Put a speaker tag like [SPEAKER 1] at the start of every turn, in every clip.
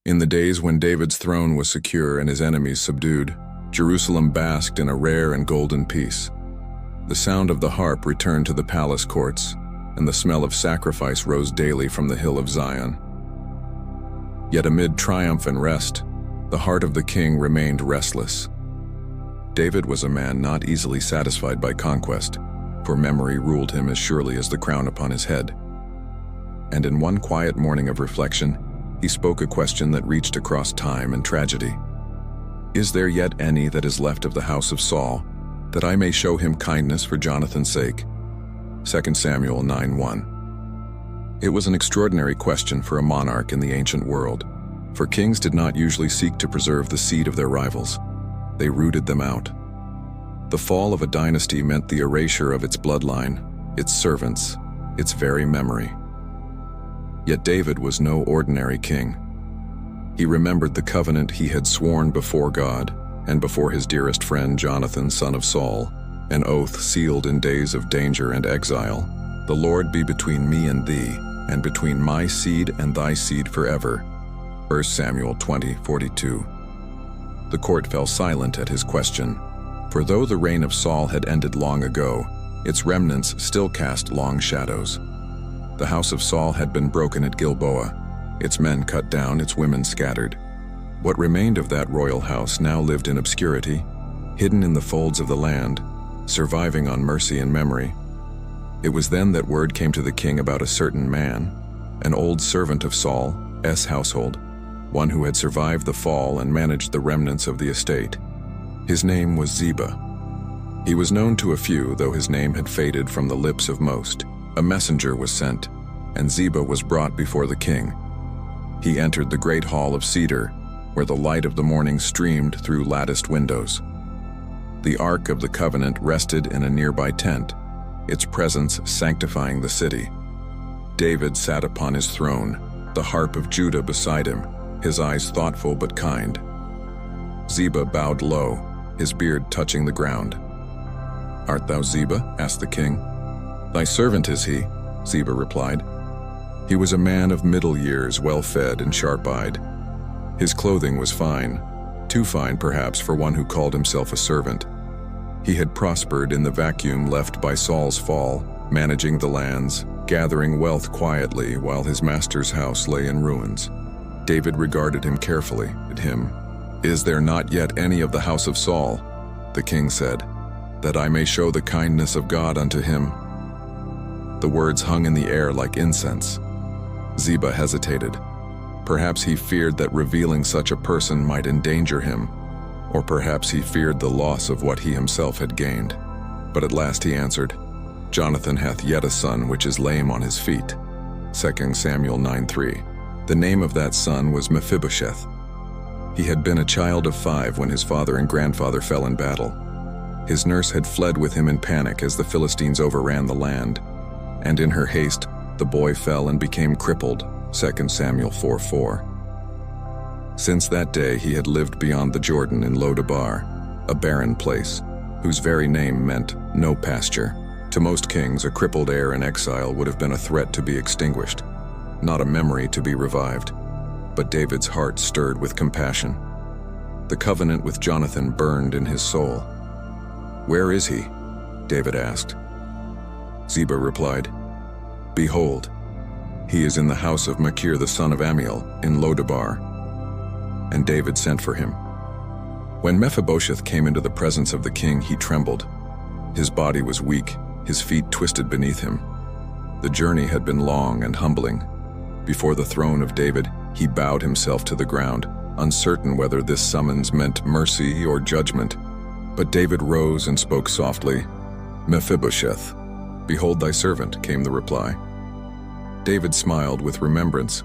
[SPEAKER 1] In the days when David's throne was secure and his enemies subdued, Jerusalem basked in a rare and golden peace. The sound of the harp returned to the palace courts, and the smell of sacrifice rose daily from the hill of Zion. Yet amid triumph and rest, the heart of the king remained restless. David was a man not easily satisfied by conquest, for memory ruled him as surely as the crown upon his head. And in one quiet morning of reflection, he spoke a question that reached across time and tragedy. "Is there yet any that is left of the house of Saul, that I may show him kindness for Jonathan's sake?" 2 Samuel 9:1. It was an extraordinary question for a monarch in the ancient world, for kings did not usually seek to preserve the seed of their rivals. They rooted them out. The fall of a dynasty meant the erasure of its bloodline, its servants, its very memory. Yet David was no ordinary king. He remembered the covenant he had sworn before God and before his dearest friend Jonathan, son of Saul, an oath sealed in days of danger and exile. "The Lord be between me and thee, and between my seed and thy seed forever." 1 Samuel 20:42. The court fell silent at his question, for though the reign of Saul had ended long ago, its remnants still cast long shadows. The house of Saul had been broken at Gilboa, its men cut down, its women scattered. What remained of that royal house now lived in obscurity, hidden in the folds of the land, surviving on mercy and memory. It was then that word came to the king about a certain man, an old servant of Saul's household, one who had survived the fall and managed the remnants of the estate. His name was Ziba. He was known to a few, though his name had faded from the lips of most. A messenger was sent, and Ziba was brought before the king. He entered the great hall of cedar, where the light of the morning streamed through latticed windows. The Ark of the Covenant rested in a nearby tent, its presence sanctifying the city. David sat upon his throne, the harp of Judah beside him, his eyes thoughtful but kind. Ziba bowed low, his beard touching the ground. "Art thou Ziba?" asked the king. "Thy servant is he," Ziba replied. He was a man of middle years, well-fed and sharp-eyed. His clothing was fine, too fine perhaps for one who called himself a servant. He had prospered in the vacuum left by Saul's fall, managing the lands, gathering wealth quietly while his master's house lay in ruins. David regarded him carefully. At him, "Is there not yet any of the house of Saul?" the king said, "that I may show the kindness of God unto him?" The words hung in the air like incense. Ziba hesitated. Perhaps he feared that revealing such a person might endanger him, or perhaps he feared the loss of what he himself had gained. But at last he answered, "Jonathan hath yet a son which is lame on his feet." 2 Samuel 9:3. The name of that son was Mephibosheth. He had been a child of 5 when his father and grandfather fell in battle. His nurse had fled with him in panic as the Philistines overran the land, and in her haste, the boy fell and became crippled. 2 Samuel 4:4. Since that day he had lived beyond the Jordan in Lodabar, a barren place, whose very name meant no pasture. To most kings, a crippled heir in exile would have been a threat to be extinguished, not a memory to be revived. But David's heart stirred with compassion. The covenant with Jonathan burned in his soul. "Where is he?" David asked. Ziba replied, "Behold, he is in the house of Machir the son of Ammiel in Lodabar." And David sent for him. When Mephibosheth came into the presence of the king, he trembled. His body was weak, his feet twisted beneath him. The journey had been long and humbling. Before the throne of David, he bowed himself to the ground, uncertain whether this summons meant mercy or judgment. But David rose and spoke softly. "Mephibosheth." "Behold thy servant," came the reply. David smiled with remembrance.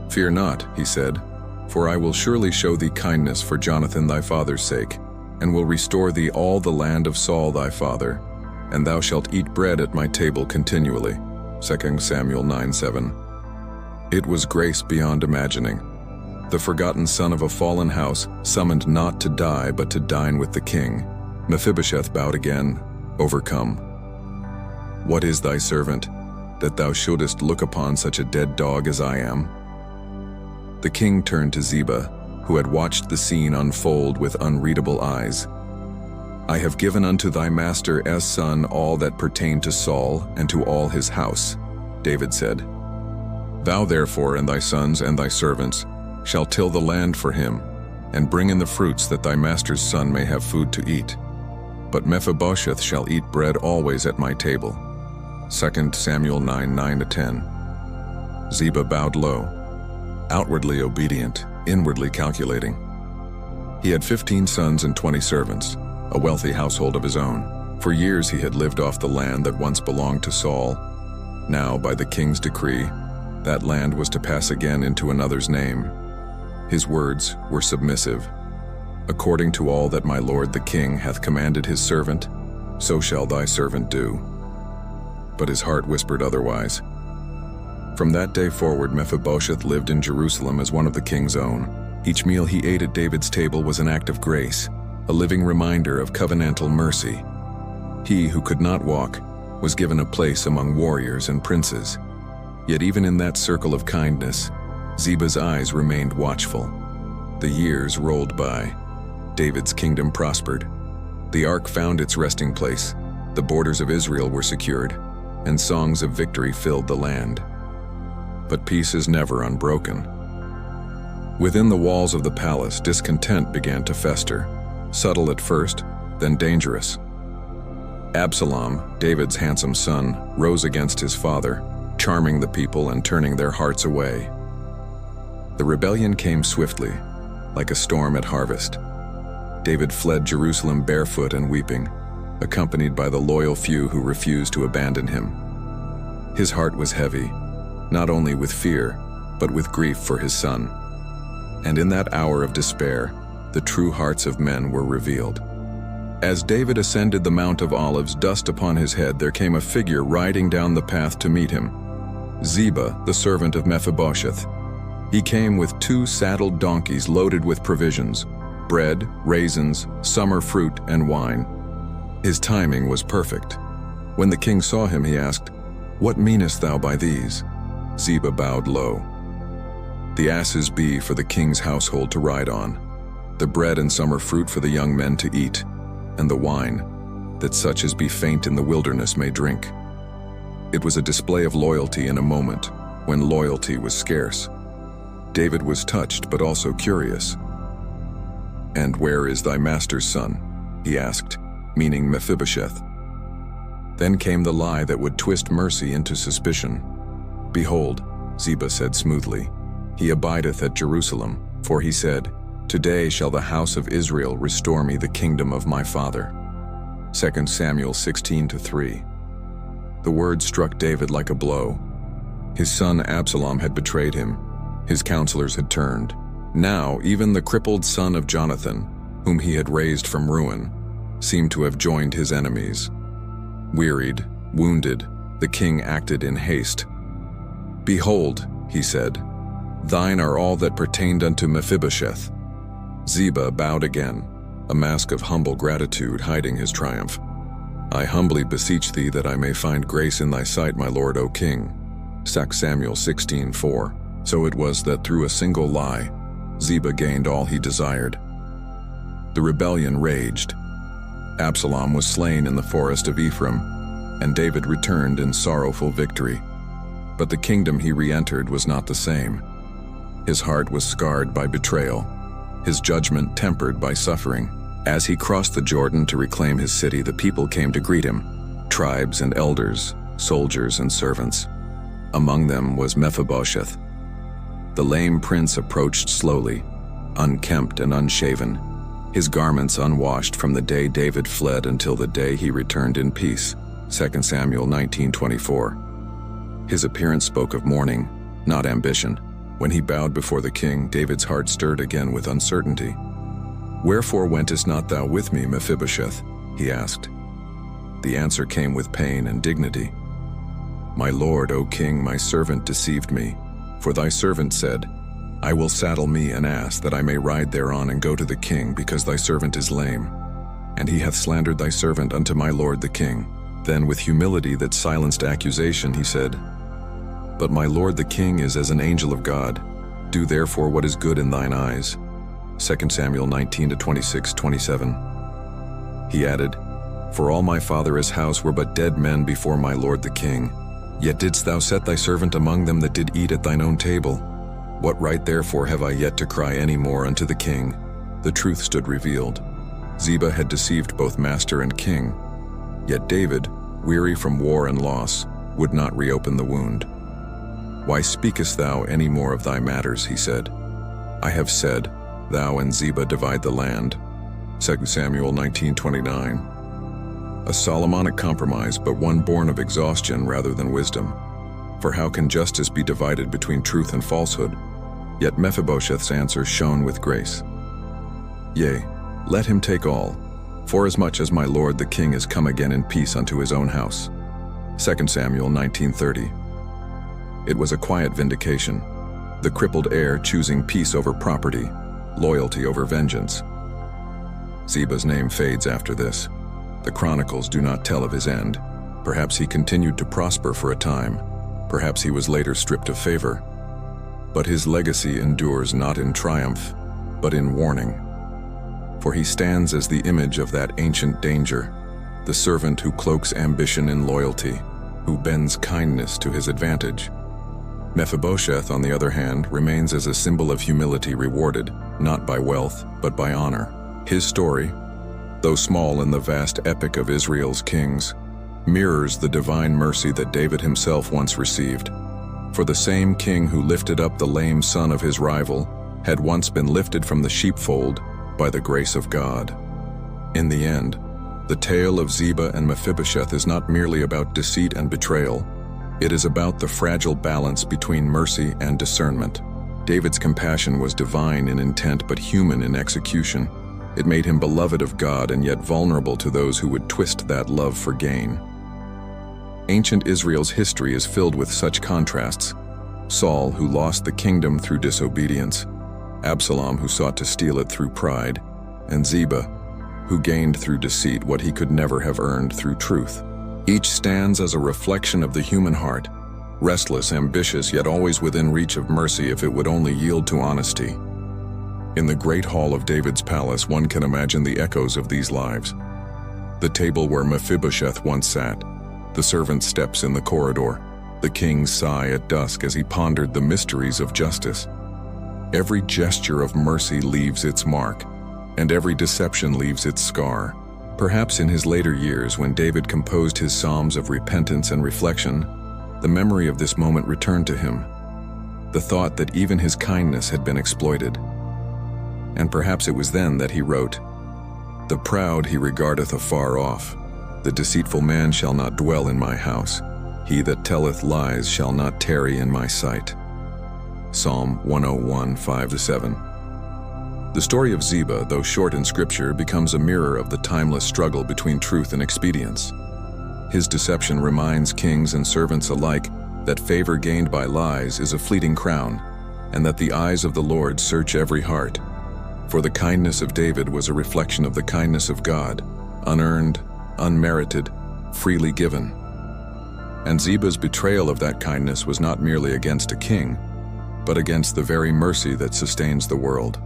[SPEAKER 1] "Fear not," he said, "for I will surely show thee kindness for Jonathan thy father's sake, and will restore thee all the land of Saul thy father, and thou shalt eat bread at my table continually." 2 Samuel 9:7. It was grace beyond imagining. The forgotten son of a fallen house, summoned not to die but to dine with the king. Mephibosheth bowed again, overcome. "What is thy servant, that thou shouldest look upon such a dead dog as I am?" The king turned to Ziba, who had watched the scene unfold with unreadable eyes. "I have given unto thy master as son all that pertained to Saul and to all his house," David said. "Thou therefore and thy sons and thy servants shall till the land for him, and bring in the fruits that thy master's son may have food to eat. But Mephibosheth shall eat bread always at my table." 2 Samuel 9:9-10. Ziba bowed low, outwardly obedient, inwardly calculating. He had 15 sons and 20 servants, a wealthy household of his own. For years he had lived off the land that once belonged to Saul. Now, by the king's decree, that land was to pass again into another's name. His words were submissive. "According to all that my lord the king hath commanded his servant, so shall thy servant do." But his heart whispered otherwise. From that day forward, Mephibosheth lived in Jerusalem as one of the king's own. Each meal he ate at David's table was an act of grace, a living reminder of covenantal mercy. He who could not walk was given a place among warriors and princes. Yet even in that circle of kindness, Ziba's eyes remained watchful. The years rolled by. David's kingdom prospered. The ark found its resting place. The borders of Israel were secured, and songs of victory filled the land. But peace is never unbroken. Within the walls of the palace, discontent began to fester, subtle at first, then dangerous. Absalom, David's handsome son, rose against his father, charming the people and turning their hearts away. The rebellion came swiftly, like a storm at harvest. David fled Jerusalem barefoot and weeping, accompanied by the loyal few who refused to abandon him. His heart was heavy, not only with fear, but with grief for his son. And in that hour of despair, the true hearts of men were revealed. As David ascended the Mount of Olives, dust upon his head, there came a figure riding down the path to meet him. Ziba, the servant of Mephibosheth. He came with 2 saddled donkeys loaded with provisions, bread, raisins, summer fruit, and wine. His timing was perfect. When the king saw him, he asked, "What meanest thou by these?" Ziba bowed low. "The asses be for the king's household to ride on, the bread and summer fruit for the young men to eat, and the wine, that such as be faint in the wilderness may drink." It was a display of loyalty in a moment when loyalty was scarce. David was touched but also curious. "And where is thy master's son?" he asked, meaning Mephibosheth. Then came the lie that would twist mercy into suspicion. "Behold," Ziba said smoothly, "he abideth at Jerusalem, for he said, 'Today shall the house of Israel restore me the kingdom of my father.'" 2 Samuel 16:3. The word struck David like a blow. His son Absalom had betrayed him. His counselors had turned. Now, even the crippled son of Jonathan, whom he had raised from ruin, seemed to have joined his enemies. Wearied, wounded, the king acted in haste. "Behold," he said, "thine are all that pertained unto Mephibosheth." Ziba bowed again, a mask of humble gratitude hiding his triumph. "I humbly beseech thee that I may find grace in thy sight, my lord, O king." 2 Samuel 16:4. So it was that through a single lie, Ziba gained all he desired. The rebellion raged. Absalom was slain in the forest of Ephraim, and David returned in sorrowful victory. But the kingdom he re-entered was not the same. His heart was scarred by betrayal, his judgment tempered by suffering. As he crossed the Jordan to reclaim his city, the people came to greet him, tribes and elders, soldiers and servants. Among them was Mephibosheth. The lame prince approached slowly, unkempt and unshaven, his garments unwashed from the day David fled until the day he returned in peace. 2 Samuel 19:24. His appearance spoke of mourning, not ambition. When he bowed before the king, David's heart stirred again with uncertainty. "Wherefore wentest not thou with me, Mephibosheth?" he asked. The answer came with pain and dignity. "My lord, O king, my servant deceived me. For thy servant said, I will saddle me an ass that I may ride thereon and go to the king, because thy servant is lame. And he hath slandered thy servant unto my lord the king." Then with humility that silenced accusation, he said, "But my lord the king is as an angel of God. Do therefore what is good in thine eyes. 2 Samuel 19:26-27. He added, For all my father's house were but dead men before my lord the king. Yet didst thou set thy servant among them that did eat at thine own table. What right therefore have I yet to cry any more unto the king? The truth stood revealed. Ziba had deceived both master and king. Yet David, weary from war and loss, would not reopen the wound. Why speakest thou any more of thy matters, he said. I have said, thou and Ziba divide the land. 2 Samuel 19:29. A Solomonic compromise, but one born of exhaustion rather than wisdom. For how can justice be divided between truth and falsehood? Yet Mephibosheth's answer shone with grace. Yea, let him take all, forasmuch as my lord the king is come again in peace unto his own house. 2 Samuel 19:30. It was a quiet vindication, the crippled heir choosing peace over property, loyalty over vengeance. Ziba's name fades after this. The chronicles do not tell of his end. Perhaps he continued to prosper for a time. Perhaps he was later stripped of favor. But his legacy endures not in triumph, but in warning. For he stands as the image of that ancient danger, the servant who cloaks ambition in loyalty, who bends kindness to his advantage. Mephibosheth, on the other hand, remains as a symbol of humility rewarded, not by wealth, but by honor. His story, though small in the vast epic of Israel's kings, mirrors the divine mercy that David himself once received. For the same king who lifted up the lame son of his rival had once been lifted from the sheepfold by the grace of God. In the end, the tale of Ziba and Mephibosheth is not merely about deceit and betrayal. It is about the fragile balance between mercy and discernment. David's compassion was divine in intent but human in execution. It made him beloved of God and yet vulnerable to those who would twist that love for gain. Ancient Israel's history is filled with such contrasts. Saul, who lost the kingdom through disobedience, Absalom, who sought to steal it through pride, and Ziba, who gained through deceit what he could never have earned through truth. Each stands as a reflection of the human heart, restless, ambitious, yet always within reach of mercy if it would only yield to honesty. In the great hall of David's palace, one can imagine the echoes of these lives. The table where Mephibosheth once sat, the servant's steps in the corridor, the king's sigh at dusk as he pondered the mysteries of justice. Every gesture of mercy leaves its mark, and every deception leaves its scar. Perhaps in his later years, when David composed his psalms of repentance and reflection, the memory of this moment returned to him, the thought that even his kindness had been exploited. And perhaps it was then that he wrote, The proud he regardeth afar off. The deceitful man shall not dwell in my house. He that telleth lies shall not tarry in my sight. Psalm 101, 5-7. The story of Ziba, though short in scripture, becomes a mirror of the timeless struggle between truth and expedience. His deception reminds kings and servants alike that favor gained by lies is a fleeting crown, and that the eyes of the Lord search every heart. For the kindness of David was a reflection of the kindness of God, unearned, unmerited, freely given. And Ziba's betrayal of that kindness was not merely against a king, but against the very mercy that sustains the world.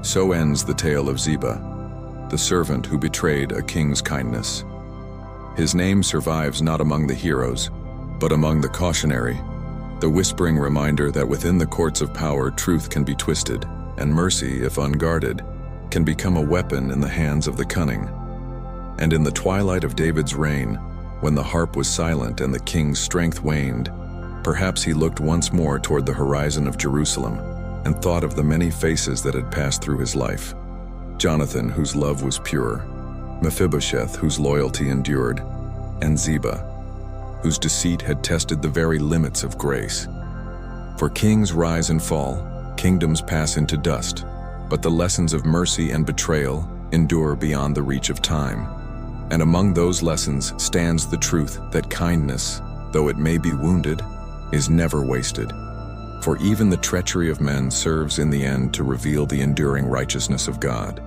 [SPEAKER 1] So ends the tale of Ziba, the servant who betrayed a king's kindness. His name survives not among the heroes, but among the cautionary, the whispering reminder that within the courts of power truth can be twisted, and mercy, if unguarded, can become a weapon in the hands of the cunning. And in the twilight of David's reign, when the harp was silent and the king's strength waned, perhaps he looked once more toward the horizon of Jerusalem and thought of the many faces that had passed through his life. Jonathan, whose love was pure, Mephibosheth, whose loyalty endured, and Ziba, whose deceit had tested the very limits of grace. For kings rise and fall, kingdoms pass into dust, but the lessons of mercy and betrayal endure beyond the reach of time. And among those lessons stands the truth that kindness, though it may be wounded, is never wasted. For even the treachery of men serves in the end to reveal the enduring righteousness of God.